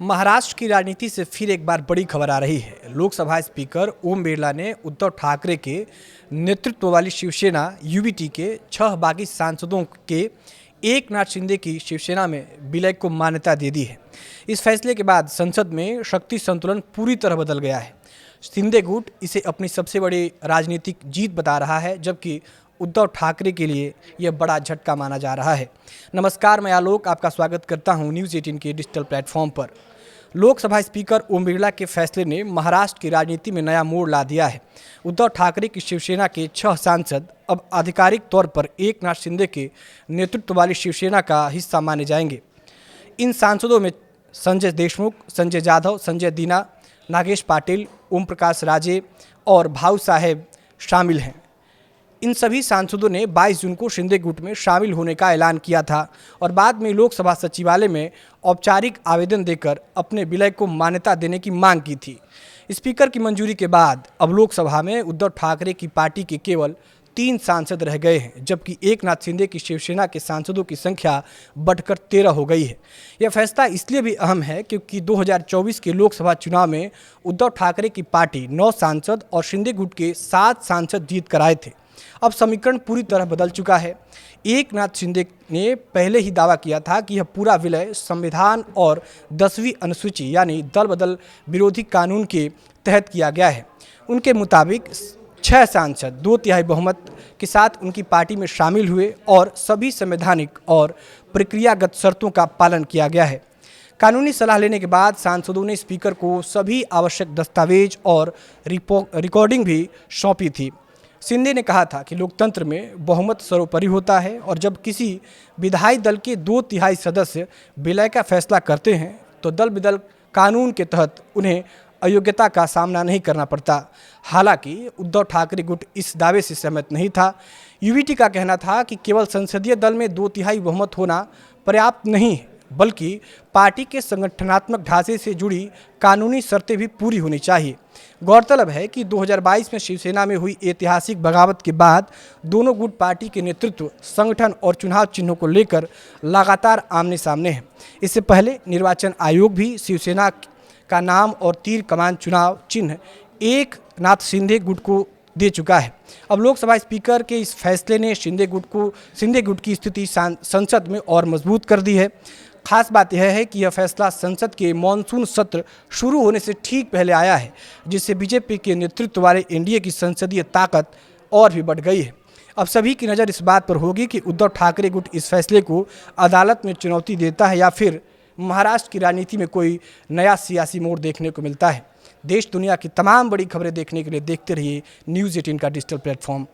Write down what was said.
महाराष्ट्र की राजनीति से फिर एक बार बड़ी खबर आ रही है। लोकसभा स्पीकर ओम बिरला ने उद्धव ठाकरे के नेतृत्व वाली शिवसेना यूबीटी के 6 बागी सांसदों के एकनाथ शिंदे की शिवसेना में विलय को मान्यता दे दी है। इस फैसले के बाद संसद में शक्ति संतुलन पूरी तरह बदल गया है। शिंदे गुट इसे अपनी सबसे बड़ी राजनीतिक जीत बता रहा है, जबकि उद्धव ठाकरे के लिए यह बड़ा झटका माना जा रहा है। नमस्कार, मैं आलोक आपका स्वागत करता हूं न्यूज़ 18 के डिजिटल प्लेटफॉर्म पर। लोकसभा स्पीकर ओम बिरला के फैसले ने महाराष्ट्र की राजनीति में नया मोड़ ला दिया है। उद्धव ठाकरे की शिवसेना के 6 सांसद अब आधिकारिक तौर पर एकनाथ शिंदे के नेतृत्व वाली शिवसेना का हिस्सा माने जाएंगे। इन सांसदों में संजय देशमुख, संजय जाधव, संजय दीना, नागेश पाटिल, ओम प्रकाश राजे और भाऊ साहेब शामिल हैं। इन सभी सांसदों ने 22 जून को शिंदे गुट में शामिल होने का ऐलान किया था और बाद में लोकसभा सचिवालय में औपचारिक आवेदन देकर अपने विलय को मान्यता देने की मांग की थी। स्पीकर की मंजूरी के बाद अब लोकसभा में उद्धव ठाकरे की पार्टी के केवल 3 सांसद रह गए हैं, जबकि एकनाथ शिंदे की शिवसेना के सांसदों की संख्या बढ़कर 13 हो गई है। यह फैसला इसलिए भी अहम है क्योंकि 2024 के लोकसभा चुनाव में उद्धव ठाकरे की पार्टी 9 सांसद और शिंदे गुट के 7 सांसद जीत कर आए थे। अब समीकरण पूरी तरह बदल चुका है। एकनाथ शिंदे ने पहले ही दावा किया था कि यह पूरा विलय संविधान और 10वीं अनुसूची यानी दल बदल विरोधी कानून के तहत किया गया है। उनके मुताबिक 6 सांसद 2/3 बहुमत के साथ उनकी पार्टी में शामिल हुए और सभी संवैधानिक और प्रक्रियागत शर्तों का पालन किया गया है। कानूनी सलाह लेने के बाद सांसदों ने स्पीकर को सभी आवश्यक दस्तावेज और रिकॉर्डिंग भी सौंपी थी। शिंदे ने कहा था कि लोकतंत्र में बहुमत सर्वोपरि होता है और जब किसी विधायी दल के 2/3 सदस्य विलय का फैसला करते हैं तो दल बदल कानून के तहत उन्हें अयोग्यता का सामना नहीं करना पड़ता। हालांकि उद्धव ठाकरे गुट इस दावे से सहमत नहीं था। यूबीटी का कहना था कि केवल संसदीय दल में 2/3 बहुमत होना पर्याप्त नहीं है, बल्कि पार्टी के संगठनात्मक ढांचे से जुड़ी कानूनी शर्तें भी पूरी होनी चाहिए। गौरतलब है कि 2022 में शिवसेना में हुई ऐतिहासिक बगावत के बाद दोनों गुट पार्टी के नेतृत्व, संगठन और चुनाव चिन्हों को लेकर लगातार आमने सामने हैं। इससे पहले निर्वाचन आयोग भी शिवसेना का नाम और तीर कमान चुनाव चिन्ह एकनाथ शिंदे गुट को दे चुका है। अब लोकसभा स्पीकर के इस फैसले ने शिंदे गुट की स्थिति संसद में और मजबूत कर दी है। खास बात यह है कि यह फैसला संसद के मॉनसून सत्र शुरू होने से ठीक पहले आया है, जिससे बीजेपी के नेतृत्व वाले एनडीए की संसदीय ताकत और भी बढ़ गई है। अब सभी की नज़र इस बात पर होगी कि उद्धव ठाकरे गुट इस फैसले को अदालत में चुनौती देता है या फिर महाराष्ट्र की राजनीति में कोई नया सियासी मोड़ देखने को मिलता है। देश दुनिया की तमाम बड़ी खबरें देखने के लिए देखते रहिए न्यूज़ 18 का डिजिटल प्लेटफॉर्म।